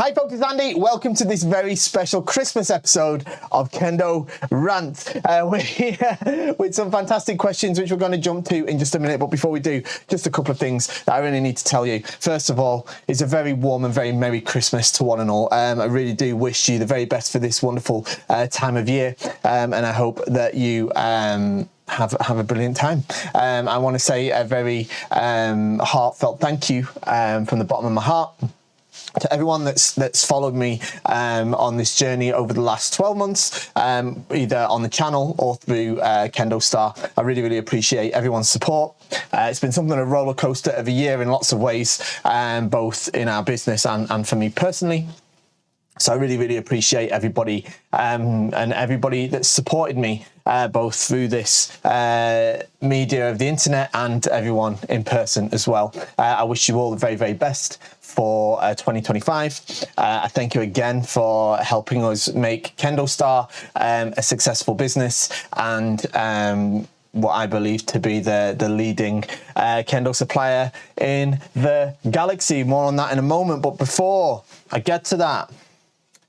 Hi folks, it's Andy. Welcome to this very special Christmas episode of Kendo Rant. We're here with some fantastic questions which we're going to jump to in just a minute. But before we do, just a couple of things that I really need to tell you. First of all, it's a very warm and very Merry Christmas to one and all. I really do wish you the very best for this wonderful time of year. And I hope that you have a brilliant time. I want to say a very heartfelt thank you from the bottom of my heart to everyone that's followed me on this journey over the last 12 months, either on the channel or through KendoStar. I really appreciate everyone's support. It's been something of a roller coaster of a year in lots of ways, both in our business and for me personally. So I really appreciate everybody and everybody that's supported me both through this media of the internet and everyone in person as well. I wish you all the very best for 2025. I thank you again for helping us make KendoStar a successful business and what I believe to be the leading Kendo supplier in the galaxy. More on that in a moment. But before I get to that,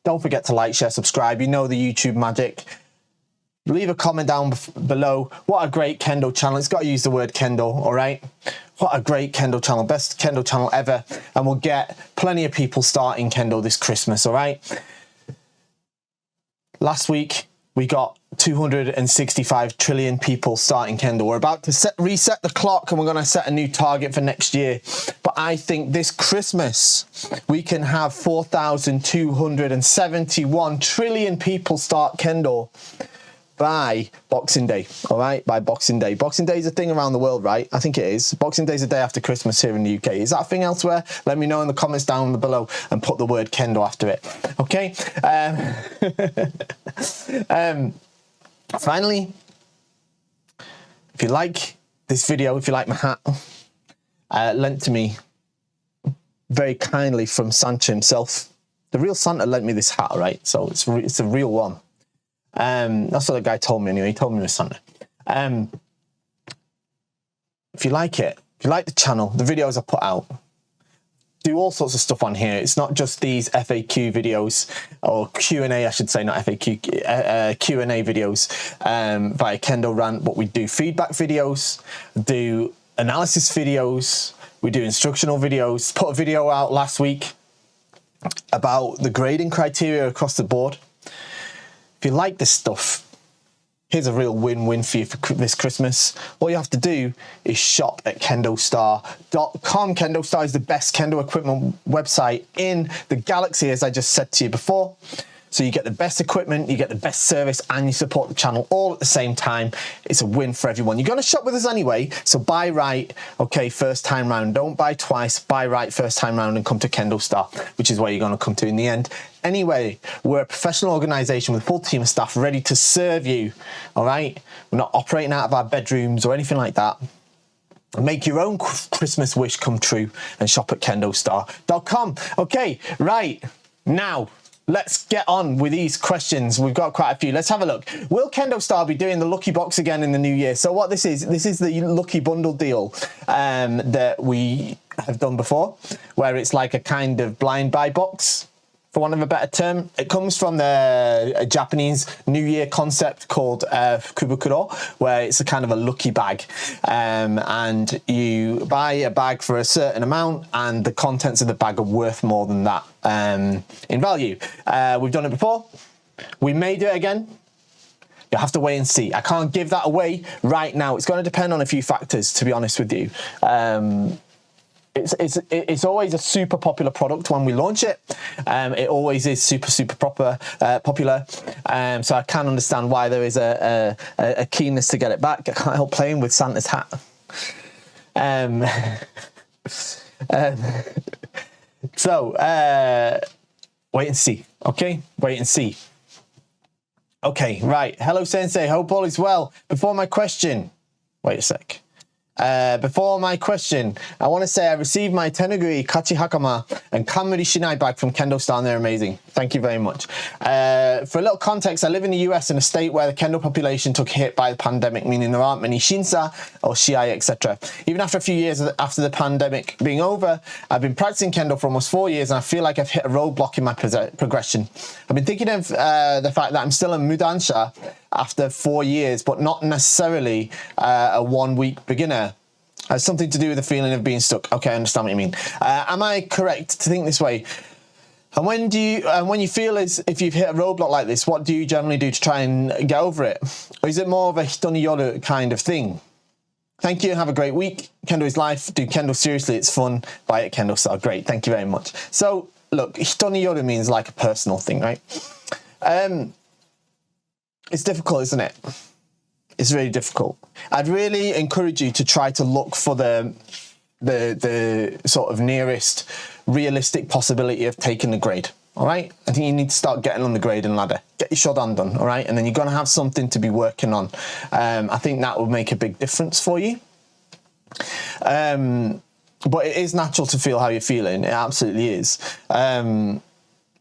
don't forget to like, share, subscribe. You know the YouTube magic. Leave a comment down below. What a great Kendo channel. It's got to use the word Kendo, all right? What a great Kendo channel. Best Kendo channel ever. And we'll get plenty of people starting Kendo this Christmas, all right? Last week, we got 265 trillion people starting Kendo. We're about to reset the clock and we're going to set a new target for next year. But I think this Christmas, we can have 4,271 trillion people start Kendo by Boxing Day, all right? By Boxing Day. Boxing Day is a thing around the world, right? I think it is. Boxing Day is the day after Christmas here in the UK. Is that a thing elsewhere? Let me know in the comments down below and put the word Kendo after it, okay? Finally, if you like this video, if you like my hat, lent to me very kindly from Santa himself. The real Santa lent me this hat, right? So it's a real one. That's what the guy told me anyway. He told me it was Santa. If you like it, if you like the channel, the videos I put out, do all sorts of stuff on here. It's not just these FAQ videos or Q&A, I should say, not FAQ, Q&A videos via Kendo Rant, but we do feedback videos, do analysis videos, we do instructional videos. Put a video out last week about the grading criteria across the board. If you like this stuff, here's a real win-win for you for this Christmas. All you have to do is shop at KendoStar.com. KendoStar is the best Kendo equipment website in the galaxy, as I just said to you before. So you get the best equipment, you get the best service, and you support the channel all at the same time. It's a win for everyone. You're going to shop with us anyway, so buy right, okay, first time round. Don't buy twice, buy right first time round and come to KendoStar, which is where you're going to come to in the end. Anyway, we're a professional organisation with a full team of staff ready to serve you, all right? We're not operating out of our bedrooms or anything like that. Make your own Christmas wish come true and shop at KendoStar.com. Okay, right, now, let's get on with these questions. We've got quite a few. Let's have a look. Will KendoStar be doing the Lucky Box again in the new year? So what this is the Lucky Bundle deal that we have done before, where it's like a kind of blind buy box, for want of a better term. It comes from the Japanese New Year concept called Kubukuro, where it's a kind of a lucky bag. And you buy a bag for a certain amount and the contents of the bag are worth more than that in value. We've done it before. We may do it again. You'll have to wait and see. I can't give that away right now. It's going to depend on a few factors, to be honest with you. It's always a super popular product when we launch it. It always is super popular. So I can understand why there is a keenness to get it back. I can't help playing with Santa's hat. So wait and see. Okay, wait and see. Okay, right. Hello, Sensei. Hope all is well. Before my question, wait a sec. Before my question, I want to say I received my Tenuguri Kachi Hakama and Kanmuri Shinai bag from KendoStar, and they're amazing. Thank you very much. For a little context, I live in the US, in a state where the Kendo population took a hit by the pandemic, meaning there aren't many Shinsa or Shiai, etc. Even after a few years after the pandemic being over, I've been practicing Kendo for almost 4 years, and I feel like I've hit a roadblock in my progression. I've been thinking of the fact that I'm still a Mudansha after 4 years, but not necessarily a 1 week beginner. Has something to do with the feeling of being stuck. Okay, I understand what you mean. Am I correct to think this way? And when you feel as if you've hit a roadblock like this, what do you generally do to try and get over it? Or is it more of a hitoni yoru kind of thing? Thank you and have a great week. Kendo is life. Do Kendo seriously. It's fun. Buy it at KendoStar. Great. Thank you very much. So, look, hitoni yoru means like a personal thing, right? It's difficult, isn't it? It's really difficult. I'd really encourage you to try to look for the sort of nearest realistic possibility of taking the grade. All right, I think you need to start getting on the grading ladder. Get your Jodan done, all right, and then you're going to have something to be working on. I think that will make a big difference for you. But it is natural to feel how you're feeling. It absolutely is.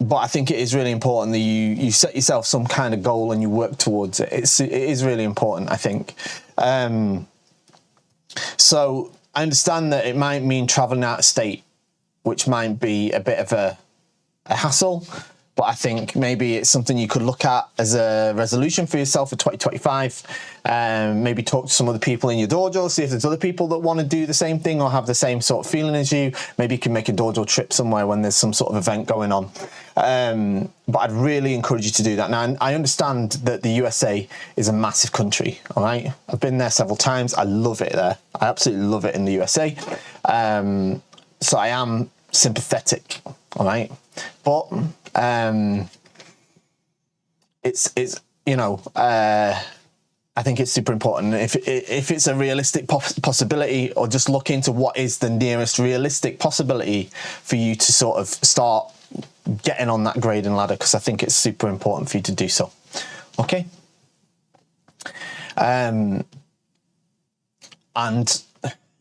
But I think it is really important that you set yourself some kind of goal and you work towards it. It is really important, I think. So I understand that it might mean traveling out of state, which might be a bit of a hassle, but I think maybe it's something you could look at as a resolution for yourself for 2025. Maybe talk to some other people in your dojo, see if there's other people that want to do the same thing or have the same sort of feeling as you. Maybe you can make a dojo trip somewhere when there's some sort of event going on. But I'd really encourage you to do that. Now, I understand that the USA is a massive country, all right? I've been there several times. I love it there. I absolutely love it in the USA. So I am sympathetic, all right? But it's you know, I think it's super important. If it's a realistic possibility, or just look into what is the nearest realistic possibility for you to sort of start getting on that grading ladder, because I think it's super important for you to do so. Okay. And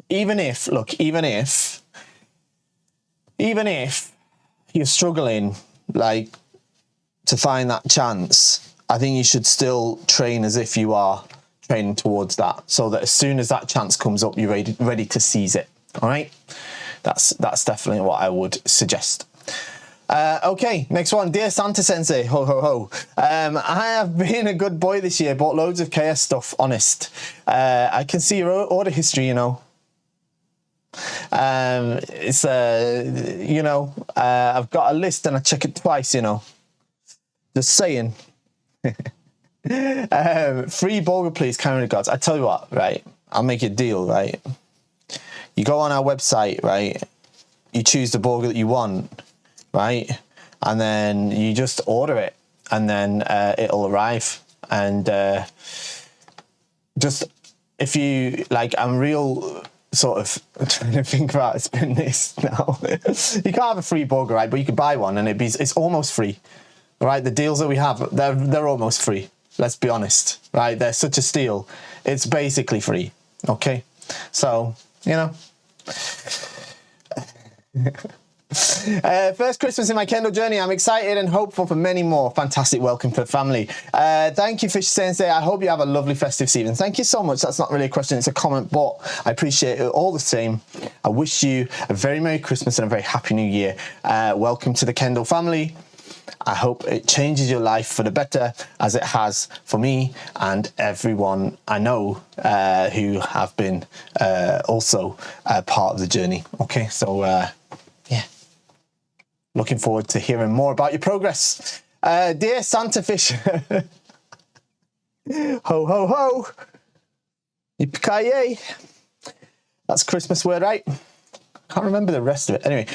even if you're struggling, like, to find that chance, I think you should still train as if you are training towards that, so that as soon as that chance comes up, you're ready to seize it. All right, that's definitely what I would suggest. Okay, next one. Dear Santa Sensei, ho ho ho. I have been a good boy this year, bought loads of KS stuff, honest. I can see your order history, you know. It's you know, I've got a list and I check it twice, you know. Just saying. Free burger, please, kind regards. I tell you what, right? I'll make you a deal, right? You go on our website, right? You choose the burger that you want, right? And then you just order it, and then it'll arrive. And just, if you like, I'm real sort of trying to think about it's been this now. You can't have a free burger, right? But you could buy one, and it's almost free. Right, the deals that we have, they're almost free. Let's be honest, right? They're such a steal. It's basically free. Okay, so you know. First Christmas in my Kendo journey. I'm excited and hopeful for many more. Fantastic welcome for the family. Thank you, Fish Sensei. I hope you have a lovely festive season. Thank you so much. That's not really a question, it's a comment, but I appreciate it all the same. I wish you a very Merry Christmas and a very Happy New Year. Welcome to the Kendo family. I hope it changes your life for the better, as it has for me and everyone I know who have been also part of the journey. Okay, so yeah, looking forward to hearing more about your progress. Dear Santa Fish, ho ho ho, yippee-ki-yay. That's a Christmas word, right? Can't remember the rest of it. Anyway,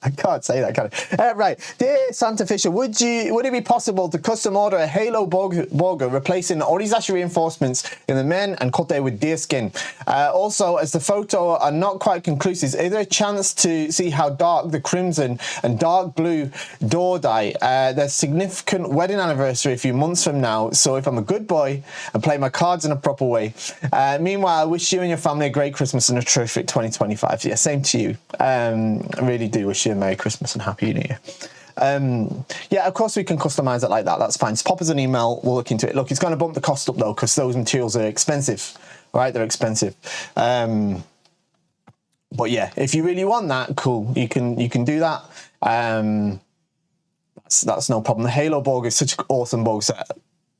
I can't say that, can I? Right. Dear Santa Fisher, would it be possible to custom order a Halo Borger replacing Orizashi reinforcements in the men and Kote with deer skin? Also, as the photo are not quite conclusive, is there a chance to see how dark the crimson and dark blue door dye? There's significant wedding anniversary a few months from now, so if I'm a good boy and play my cards in a proper way. Meanwhile, I wish you and your family a great Christmas and a terrific 2025. Yeah, same to you. I really do wish you a Merry Christmas and Happy New Year. Yeah, of course we can customize it like that. That's fine. Just pop us an email. We'll look into it. Look, it's going to bump the cost up though, because those materials are expensive. All right, they're expensive. But yeah, if you really want that, cool. You can do that. That's no problem. The Halo Borg is such an awesome bow set.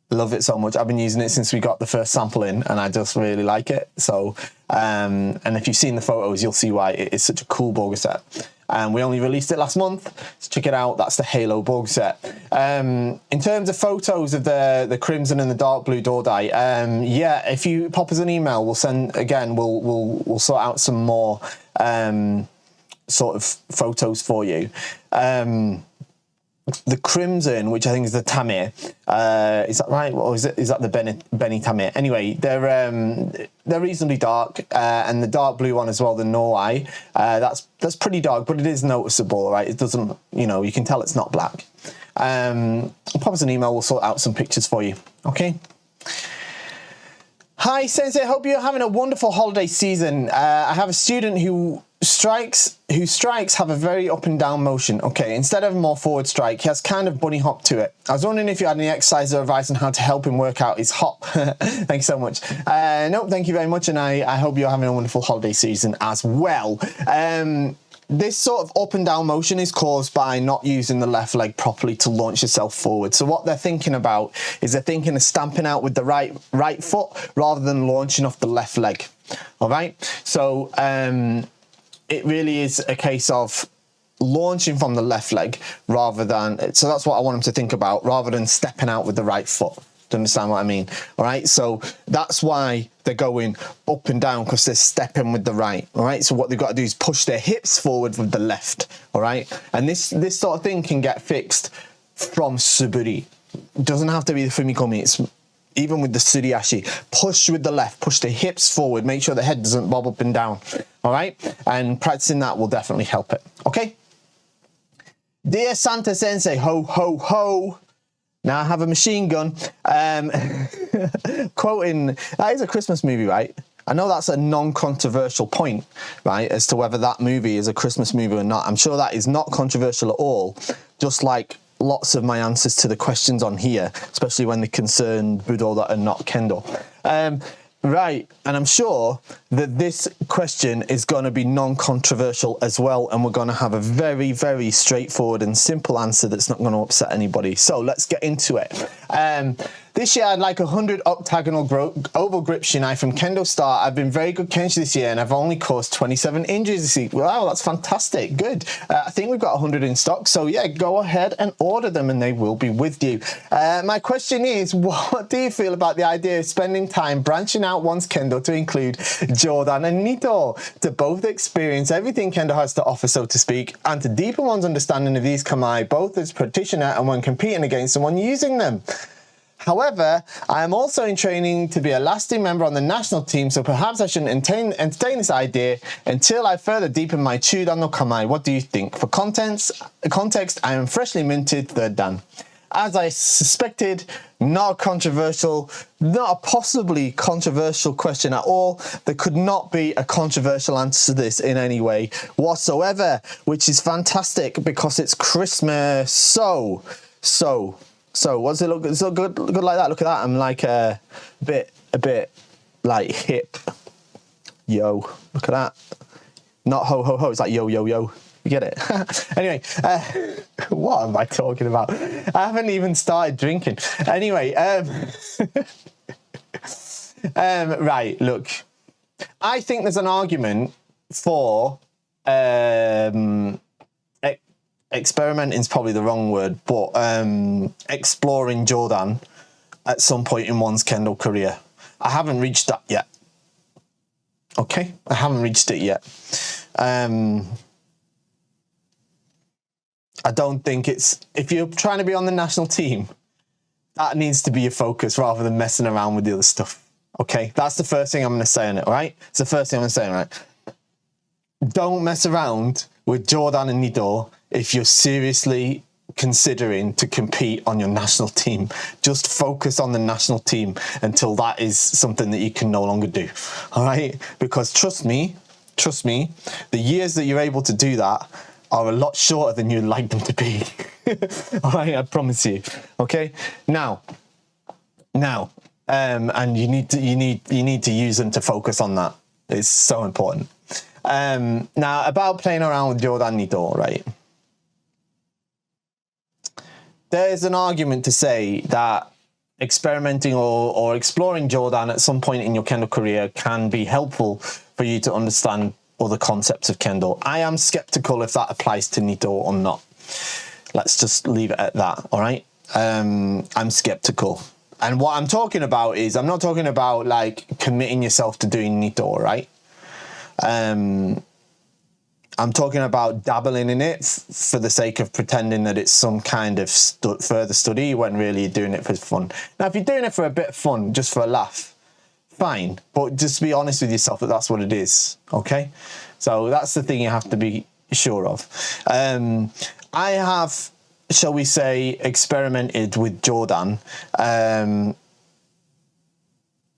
Love it so much. I've been using it since we got the first sample in, and I just really like it. So, and if you've seen the photos, you'll see why it is such a cool Borg set. We only released it last month, so check it out. That's the Halo Borg set. In terms of photos of the crimson and the dark blue door dye, yeah, if you pop us an email, we'll send again. We'll sort out some more sort of photos for you. The crimson, which I think is the Tamir, is that right? Or is that the Benny Tamir? Anyway, they're reasonably dark, and the dark blue one as well, the Noai, that's pretty dark, but it is noticeable, right? It doesn't, you can tell it's not black. Pop us an email, we'll sort out some pictures for you. Okay. Hi Sensei, hope you're having a wonderful holiday season. I have a student whose strikes have a very up and down motion. Okay, instead of a more forward strike, he has kind of bunny hop to it. I was wondering if you had any exercise or advice on how to help him work out his hop. Thank you so much. No, thank you very much, and I hope you're having a wonderful holiday season as well. This sort of up and down motion is caused by not using the left leg properly to launch yourself forward. So what they're thinking about is they're thinking of stamping out with the right foot rather than launching off the left leg. All right. So it really is a case of launching from the left leg rather than. So that's what I want them to think about, rather than stepping out with the right foot. Do you understand what I mean? All right, so that's why they're going up and down, because they're stepping with the right. All right, so what they've got to do is push their hips forward with the left. All right, and this sort of thing can get fixed from suburi. It doesn't have to be the fumikomi. It's even with the suriashi. Push with the left, push the hips forward, make sure the head doesn't bob up and down. All right, and practicing that will definitely help it. Okay. Dear Santa Sensei, ho ho ho. Now I have a machine gun. Quoting, that is a Christmas movie, right? I know that's a non-controversial point, right, as to whether that movie is a Christmas movie or not. I'm sure that is not controversial at all, just like lots of my answers to the questions on here, especially when they concern Budo that are not Kendo. Right, and I'm sure that this question is going to be non-controversial as well, and we're going to have a very, very straightforward and simple answer that's not going to upset anybody. So let's get into it. This year I'd like 100 octagonal oval grip shinai from KendoStar. I've been very good kenshi this year and I've only caused 27 injuries this week. Wow, that's fantastic. Good. I think we've got 100 in stock. So yeah, go ahead and order them and they will be with you. My question is, what do you feel about the idea of spending time branching out one's Kendo to include Jodan and Nito, to both experience everything Kendo has to offer, so to speak, and to deepen one's understanding of these kamae, both as practitioner and when competing against someone using them? However, I am also in training to be a lasting member on the national team, so perhaps I shouldn't entertain this idea until I further deepen my Jodan no kamae. What do you think? For context, I am freshly minted 3rd dan. As I suspected, not a controversial, not a possibly controversial question at all. There could not be a controversial answer to this in any way whatsoever, which is fantastic because it's Christmas. So, what's it look? It's so good like that. Look at that. I'm like a bit like hip. Yo, look at that. Not ho ho ho. It's like yo yo yo. You get it? Anyway, what am I talking about? I haven't even started drinking. Anyway, right. Look, I think there's an argument for experimenting is probably the wrong word, but exploring Jodan at some point in one's Kendo career. I haven't reached that yet. Okay, I haven't reached it yet. I don't think it's, if you're trying to be on the national team, that needs to be your focus rather than messing around with the other stuff. Okay, that's the first thing I'm going to say on it, all right? It's the first thing I'm going to say, right? Don't mess around with Jodan and Nito if you're seriously considering to compete on your national team. Just focus on the national team until that is something that you can no longer do, all right? Because trust me, the years that you're able to do that are a lot shorter than you'd like them to be. All right, I promise you. Okay, now, and you need to use them to focus on that. It's so important. Now, about playing around with Jodan Nito, right? There's an argument to say that experimenting or exploring Jodan at some point in your Kendo career can be helpful for you to understand other concepts of Kendo. I am skeptical if that applies to Nito or not. Let's just leave it at that, all right? I'm skeptical. And what I'm talking about is, I'm not talking about like committing yourself to doing Nito, right? I'm talking about dabbling in it for the sake of pretending that it's some kind of further study when really you're doing it for fun. Now, if you're doing it for a bit of fun, just for a laugh, fine. But just be honest with yourself that that's what it is, okay? So that's the thing you have to be sure of. I have, shall we say, experimented with Jodan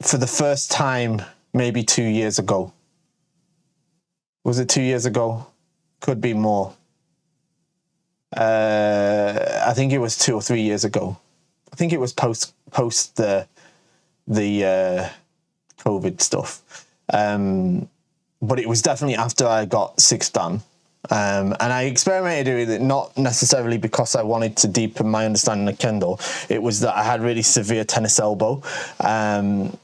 for the first time maybe 2 years ago. Was it 2 years ago? Could be more. I think it was 2 or 3 years ago. I think it was post the COVID stuff. But it was definitely after I got 6th Dan. And I experimented with it not necessarily because I wanted to deepen my understanding of Kendo. It was that I had really severe tennis elbow, and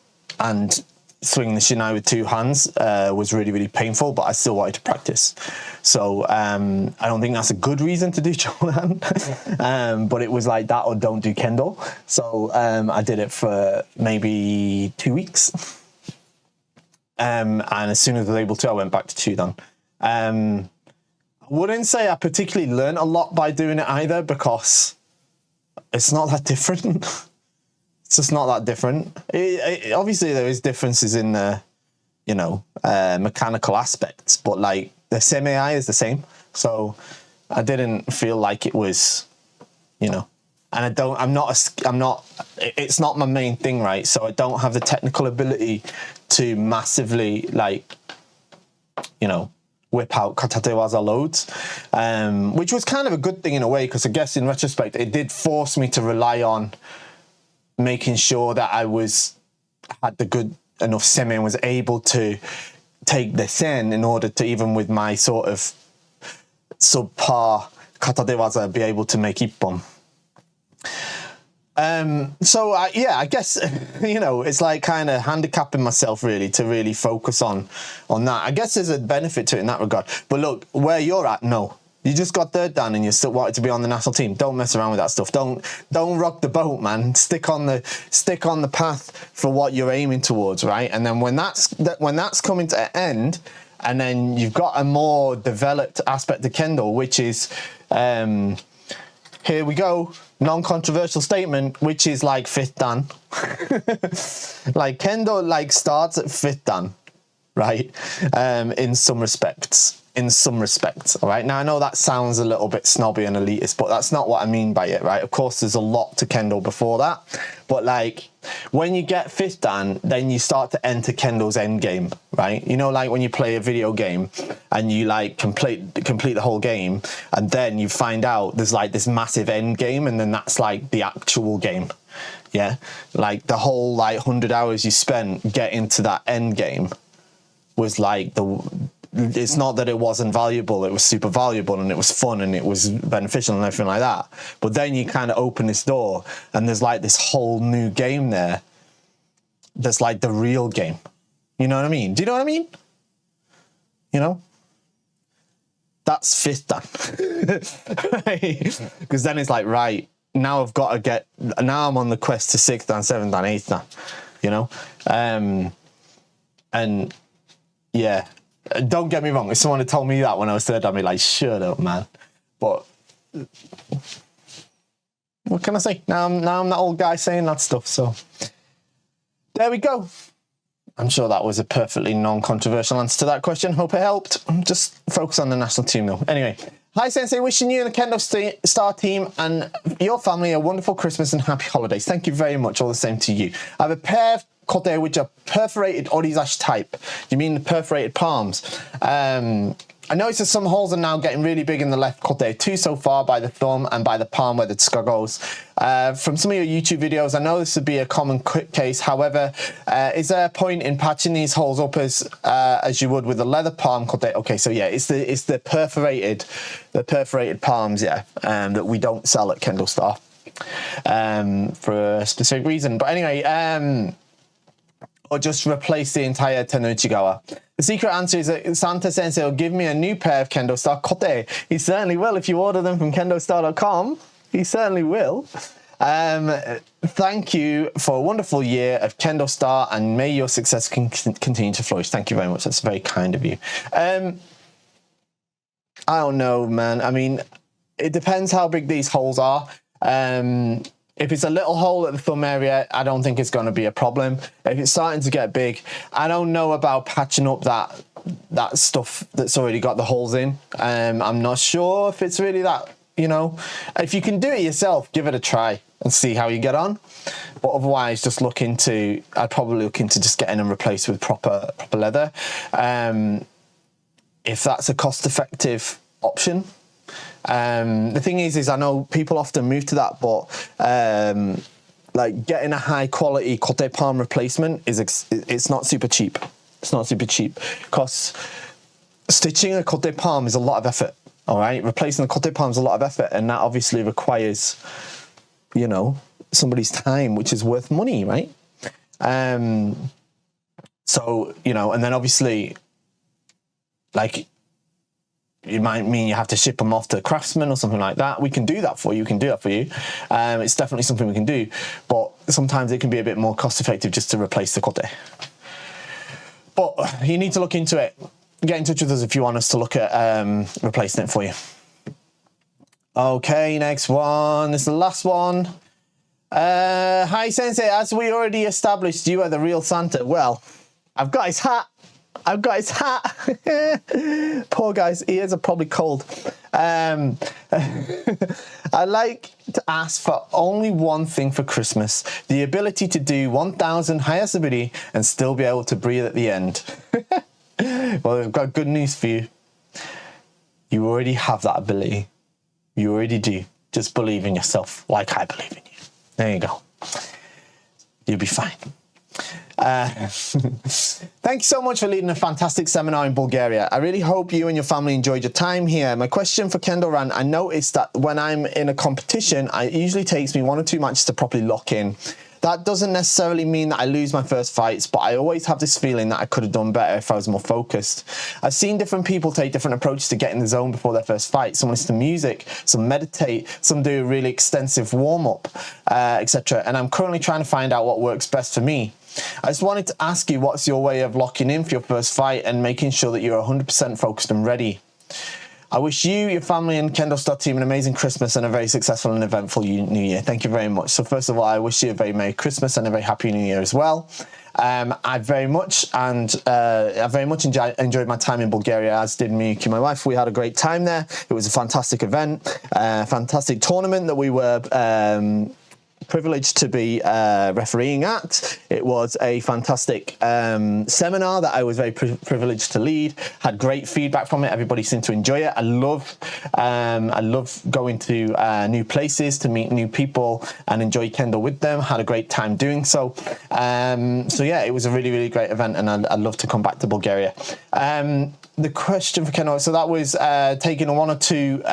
swinging the shinai with 2 hands was really, really painful, but I still wanted to practice. So I don't think that's a good reason to do Jodan, but it was like that or don't do Kendo. So I did it for maybe 2 weeks. And as soon as I was able to, I went back to Jodan. I wouldn't say I particularly learned a lot by doing it either, because it's not that different. It's just not that different. Obviously, there is differences in the, mechanical aspects, but like the semi is the same. So I didn't feel like it was, and it's not my main thing, right? So I don't have the technical ability to massively whip out katatewaza loads, which was kind of a good thing in a way, because I guess in retrospect, it did force me to rely on making sure that I had the good enough semi and was able to take the sen in order to, even with my sort of subpar katatewaza, be able to make ippon. So I guess, it's like kind of handicapping myself really to really focus on that. I guess there's a benefit to it in that regard. But look, where you're at, no. You just got 3rd Dan and you still wanted to be on the national team. Don't mess around with that stuff. Don't rock the boat, man. Stick on the path for what you're aiming towards, right? And then when that's coming to an end, and then you've got a more developed aspect of Kendo, which is here we go, non-controversial statement, which is like 5th Dan. Like Kendo starts at 5th Dan, right? In some respects. All right. Now I know that sounds a little bit snobby and elitist, but that's not what I mean by it, right? Of course, there's a lot to Kendo before that, but like when you get 5th Dan, then you start to enter Kendo's end game, right? Like when you play a video game and you like complete the whole game, and then you find out there's like this massive end game, and then that's like the actual game. Yeah, like the whole 100 hours you spent getting to that end game was like it's not that it wasn't valuable, it was super valuable and it was fun and it was beneficial and everything like that. But then you kind of open this door and there's like this whole new game there that's like the real game. You know what I mean? Do you know what I mean? That's 5th Dan. Because then it's like, right, now I've got to now I'm on the quest to 6th Dan, 7th Dan, 8th Dan, and yeah. Don't get me wrong, if someone had told me that when I was 3rd, I'd be like, shut up, man. But what can I say? Now I'm that old guy saying that stuff. So there we go. I'm sure that was a perfectly non-controversial answer to that question. Hope it helped. Just focus on the national team though. Anyway, hi Sensei, wishing you and the KendoStar team and your family a wonderful Christmas and happy holidays. Thank you very much. All the same to you. I have a pair of kote which are perforated orizashi type. You mean the perforated palms? I noticed that some holes are now getting really big in the left kote, 2 so far by the thumb and by the palm where the tsuka goes. From some of your YouTube videos, I know this would be a common case. However, is there a point in patching these holes up as you would with the leather palm kote? Okay, so yeah, it's the perforated palms, yeah, that we don't sell at KendoStar for a specific reason. But anyway, or just replace the entire tenuchigawa. The secret answer is that Santa Sensei will give me a new pair of KendoStar kote. He certainly will if you order them from KendoStar.com. He certainly will. Thank you for a wonderful year of KendoStar and may your success continue to flourish. Thank you very much. That's very kind of you. I don't know, man. I mean, it depends how big these holes are. If it's a little hole at the thumb area, I don't think it's going to be a problem. If it's starting to get big, I don't know about patching up that stuff that's already got the holes in. I'm not sure if it's really that, you know. If you can do it yourself, give it a try and see how you get on. But otherwise, just I'd probably look into just getting them replaced with proper leather. If that's a cost-effective option. The thing is I know people often move to that, but like getting a high quality kote palm replacement it's not super cheap. It's not super cheap because stitching a kote palm is a lot of effort. All right, replacing the kote palm is a lot of effort, and that obviously requires, you know, somebody's time, which is worth money, right? So you know, and then obviously, like, it might mean you have to ship them off to a craftsman or something like that. We can do that for you. It's definitely something we can do, but sometimes it can be a bit more cost effective just to replace the kote. But you need to look into it. Get in touch with us if you want us to look at replacing it for you. Okay, next one. This is the last one. Hi Sensei, as we already established, you are the real Santa. Well, I've got his hat. Poor guy's ears are probably cold. I like to ask for only one thing for Christmas: the ability to do 1,000 hayasubiri and still be able to breathe at the end. Well, I've got good news for you. You already have that ability. You already do. Just believe in yourself, like I believe in you. There you go. You'll be fine. Thank you so much for leading a fantastic seminar in Bulgaria. I really hope you and your family enjoyed your time here. My question for Kendo RANT: I noticed that when I'm in a competition, it usually takes me 1 or 2 matches to properly lock in. That doesn't necessarily mean that I lose my first fights, but I always have this feeling that I could have done better if I was more focused. I've seen different people take different approaches to get in the zone before their first fight. Some listen to music, some meditate, some do a really extensive warm-up, etc. And I'm currently trying to find out what works best for me. I just wanted to ask you, what's your way of locking in for your first fight and making sure that you're 100% focused and ready? I wish you, your family, and KendoStar team an amazing Christmas and a very successful and eventful New Year. Thank you very much. So first of all, I wish you a very Merry Christmas and a very Happy New Year as well. I very much enjoyed my time in Bulgaria, as did Miyuki, my wife. We had a great time there. It was a fantastic event, fantastic tournament that we were privileged to be refereeing at. It was a fantastic seminar that I was very privileged to lead. Had great feedback from it. Everybody seemed to enjoy it. I love going to new places to meet new people and enjoy Kendo with them. Had a great time doing so. So yeah, it was a really, really great event, and I'd love to come back to Bulgaria. The question for Kendo, so that was taking 1 or 2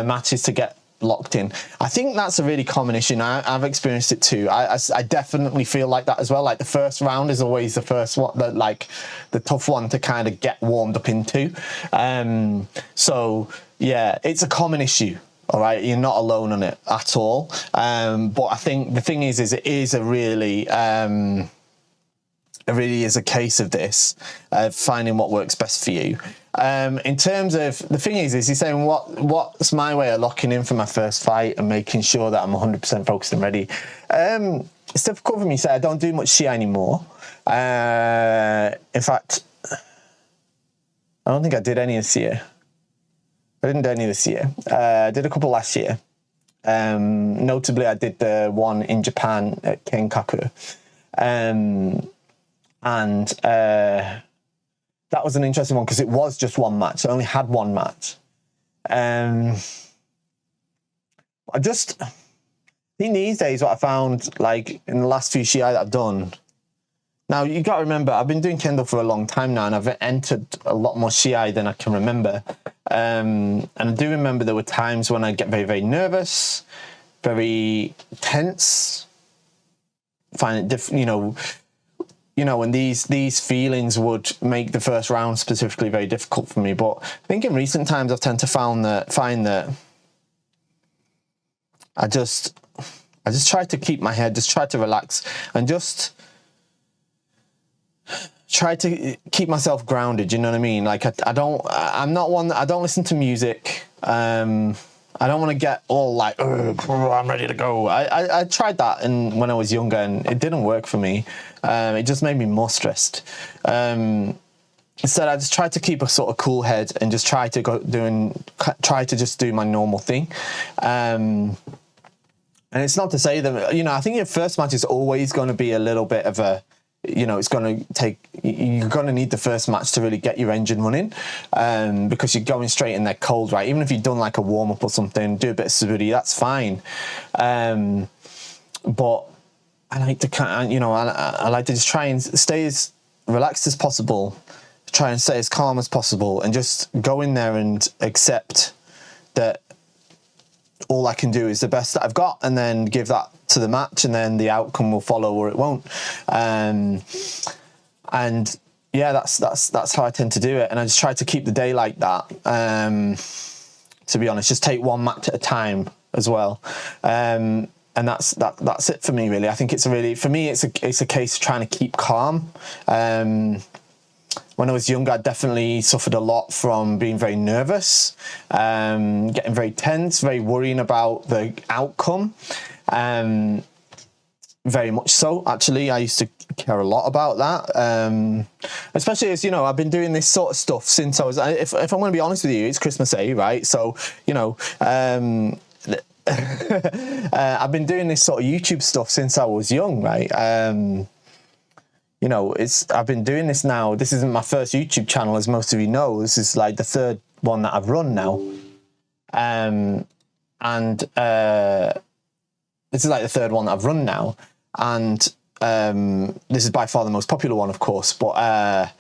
matches to get locked in. I think that's a really common issue, and I've experienced it too. I definitely feel like that as well. Like the first round is always the first one, the tough one to kind of get warmed up into. So yeah, it's a common issue. All right, you're not alone on it at all. But I think the thing is it is a really it really is a case of this, finding what works best for you. In terms of the thing is he's saying what's my way of locking in for my first fight and making sure that I'm 100% focused and ready. It's difficult for me to say. I don't do much Shiai anymore. In fact, I don't think I did any this year. I didn't do any this year. I did a couple last year. Notably, I did the one in Japan at Kenkaku. That was an interesting one because it was just one match. I only had one match. I think these days what I found, like in the last few Shiai that I've done. Now you got to remember, I've been doing Kendo for a long time now, and I've entered a lot more Shiai than I can remember. And I do remember there were times when I get very, very nervous, very tense, find it different, you know, when these feelings would make the first round specifically very difficult for me. But I think in recent times I've tended to find that I just try to keep my head, just try to relax, and just try to keep myself grounded. You know what I mean? Like I don't listen to music. I don't want to get all like, I'm ready to go. I tried that when I was younger, and it didn't work for me. It just made me more stressed. Instead, I just tried to keep a sort of cool head and just try to just do my normal thing. And it's not to say that, I think your first match is always going to be a little bit of a, it's going to take, you're going to need the first match to really get your engine running, because you're going straight in there cold, right? Even if you've done like a warm-up or something, do a bit of suburi, that's fine. But I like to I like to just try and stay as relaxed as possible, try and stay as calm as possible, and just go in there and accept that all I can do is the best that I've got, and then give that to the match, and then the outcome will follow or it won't. And yeah, that's how I tend to do it. And I just try to keep the day like that. To be honest, just take one match at a time as well. And that's it for me, really. I think it's a case of trying to keep calm. When I was younger, I definitely suffered a lot from being very nervous, getting very tense, very worrying about the outcome. Very much so, actually. I used to care a lot about that, especially as, I've been doing this sort of stuff since I was, if I'm going to be honest with you, it's Christmas Day, right? So, I've been doing this sort of YouTube stuff since I was young, right? I've been doing this now. This isn't my first YouTube channel, as most of you know. This is like the third one that I've run now. This is like the third one that I've run now. And this is by far the most popular one, of course. But,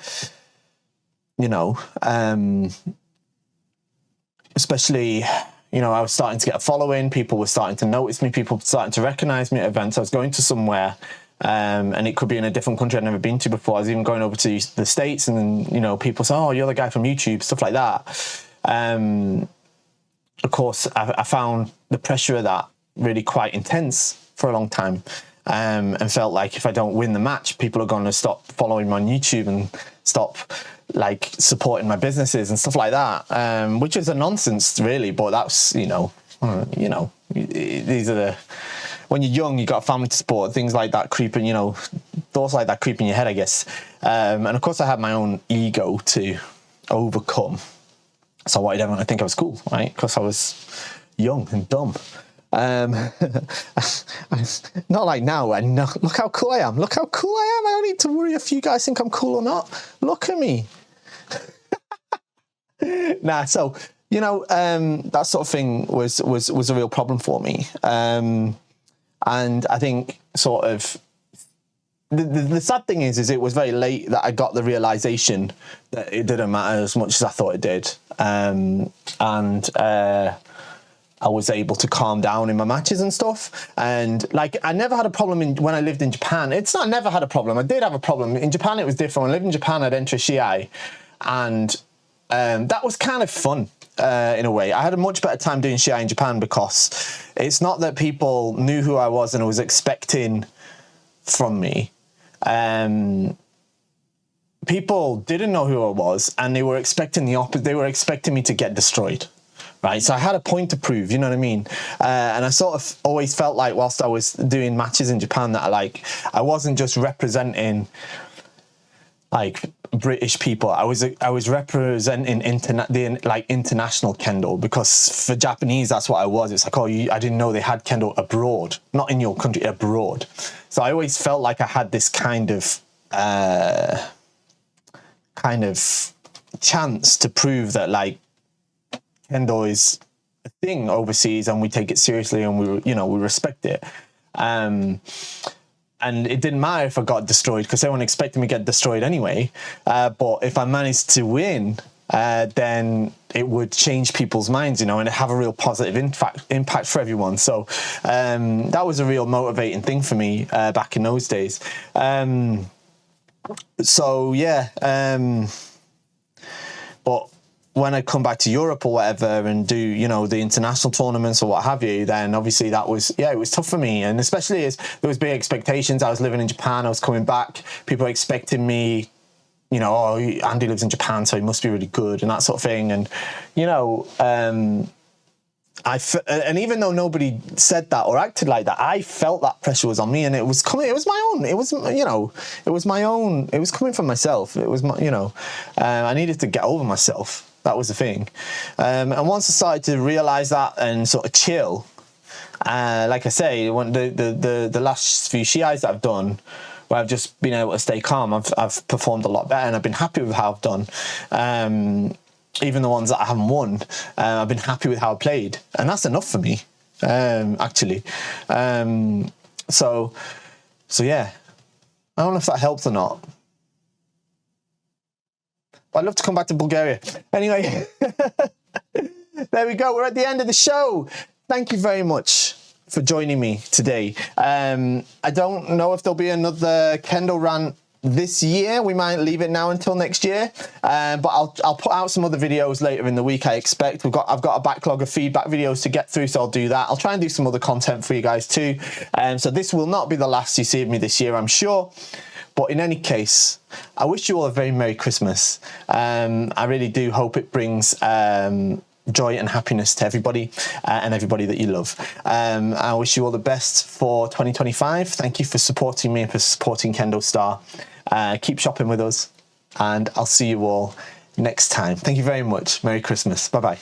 especially, I was starting to get a following. People were starting to notice me. People were starting to recognize me at events. I was going to somewhere. And it could be in a different country I'd never been to before. I was even going over to the States, and then, people say, oh, you're the guy from YouTube, stuff like that. Of course, I found the pressure of that really quite intense for a long time, and felt like if I don't win the match, people are going to stop following me on YouTube and stop like supporting my businesses and stuff like that, which is a nonsense, really. But that's, these are the... When you're young, you got a family to support, things like that creeping, thoughts like that creep in your head, I guess. And of course, I had my own ego to overcome. So I wanted everyone to think I was cool, right? Because I was young and dumb. Not like now. And look how cool I am. Look how cool I am. I don't need to worry if you guys think I'm cool or not. Look at me. So that sort of thing was a real problem for me. And I think sort of the sad thing is it was very late that I got the realization that it didn't matter as much as I thought it did. I was able to calm down in my matches and stuff. And like, I never had a problem when I lived in Japan. It's not never had a problem. I did have a problem. In Japan, it was different. When I lived in Japan, I'd enter a Shiai, and that was kind of fun. In a way, I had a much better time doing Shiai in Japan because it's not that people knew who I was and was expecting from me. people didn't know who I was, and they were expecting the opposite. They were expecting me to get destroyed, right? So I had a point to prove, you know what I mean? And I sort of always felt like whilst I was doing matches in Japan that I wasn't just representing like British people. I was representing international Kendo, because for Japanese that's what I was. It's like, oh, I didn't know they had Kendo abroad, not in your country, abroad. So I always felt like I had this kind of chance to prove that like Kendo is a thing overseas and we take it seriously and we respect it. And it didn't matter if I got destroyed, because everyone expected me to get destroyed anyway. But if I managed to win, then it would change people's minds, you know, and have a real positive impact for everyone. So that was a real motivating thing for me back in those days. So yeah, but when I come back to Europe or whatever and do, you know, the international tournaments or what have you, then obviously that was, it was tough for me. And especially as there was big expectations. I was living in Japan, I was coming back, people expected me, you know, oh, Andy lives in Japan, so he must be really good and that sort of thing. And, you know, and even though nobody said that or acted like that, I felt that pressure was on me, and it was coming. It was my own. It was, you know, it was my own. It was coming from myself. It was my, you know, I needed to get over myself. That was the thing. And once I started to realize that and sort of chill, like I say, when the last few Shiais that I've done, where I've just been able to stay calm, I've performed a lot better, and I've been happy with how I've done. Even the ones that I haven't won, I've been happy with how I played, and that's enough for me, actually. So yeah, I don't know if that helps or not. But I'd love to come back to Bulgaria. Anyway, there we go. We're at the end of the show. Thank you very much for joining me today. I don't know if there'll be another Kendo rant this year. We might leave it now until next year, but I'll put out some other videos later in the week. I expect I've got a backlog of feedback videos to get through, so I'll do that. I'll try and do some other content for you guys too. So this will not be the last you see of me this year, I'm sure. But in any case, I wish you all a very Merry Christmas. I really do hope it brings joy and happiness to everybody and everybody that you love. I wish you all the best for 2025. Thank you for supporting me and for supporting KendoStar. Keep shopping with us, and I'll see you all next time. Thank you very much. Merry Christmas. Bye-bye.